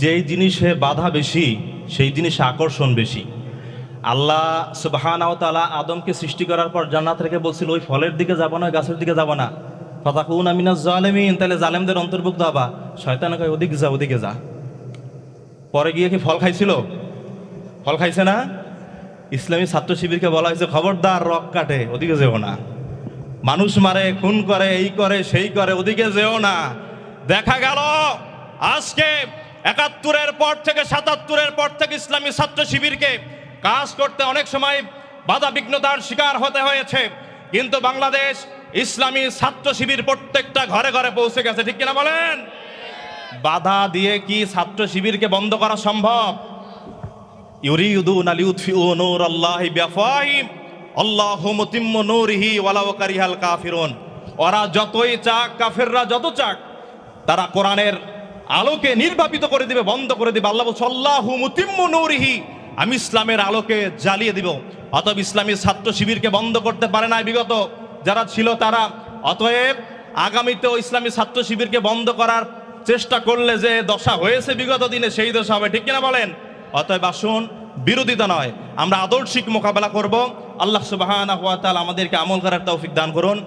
যেই জিনিসে বাধা বেশি সেই জিনিসে আকর্ষণ বেশি। আল্লাহ সুবহানাহু ওয়া তাআলা আদমকে সৃষ্টি করার পর জান্নাত থেকে বলছিল ওই ফলের দিকে যাব না, গাছের দিকে যাব না, ফাতাকুনা মিনাজ জালিমিন, তাহলে জালেমদের অন্তর্ভুক্ত হবা। শয়তান কয় ওদিকে যা, ওদিকে যা। পরে গিয়ে কি ফল খাইছিল? ফল খাইছে না? ইসলামী ছাত্র শিবিরকে বলা হয়েছে খবরদার, রক কাটে, ওদিকে যেও না, মানুষ মারে, খুন করে, এই করে সেই করে, ওদিকে যেও না। দেখা গেল আজকে ৭১-এর পর থেকে ৭৭-এর পর থেকে ইসলামী ছাত্র শিবিরকে কাজ করতে অনেক সময় বাধা বিঘ্নতার শিকার হতে হয়েছে, কিন্তু বাংলাদেশ ইসলামী ছাত্র শিবির প্রত্যেকটা ঘরে ঘরে পৌঁছে গেছে। ঠিক কিনা বলেন? বাধা দিয়ে কি ছাত্র শিবিরকে বন্ধ করা সম্ভব? ইউরিদুনা লিউতফিউ নূরাল্লাহি বিআফওয়াহিম আল্লাহু মুতিম্মু নূরিহি ওয়ালাউ কারিহাল কাফিরুন। ওরা যতই চাক, কাফেররা যত চাক, তারা কোরআনের আলোকে নির্বাপিত করে দিবে, বন্ধ করে দিবে। আল্লাহ বলছে আল্লাহু মুতিম্মু নূরিহি, আমি ইসলামের আলোকে জ্বালিয়ে দিব। অতএব ইসলামী ছাত্র শিবিরকে বন্ধ করতে পারে না বিগত যারা ছিল তারা। অতএব আগামীতেও ইসলামী ছাত্র শিবিরকে বন্ধ করার চেষ্টা করলে যে দশা হয়েছে বিগত দিনে, সেই দশা হবে। ঠিক কিনা বলেন? অতএব আসুন, বিরোধিতা নয়, আমরা আদর্শিক মোকাবেলা করব। আল্লাহ সুবহানাহু ওয়া তাআলা আমাদেরকে আমল করার তৌফিক দান করুন।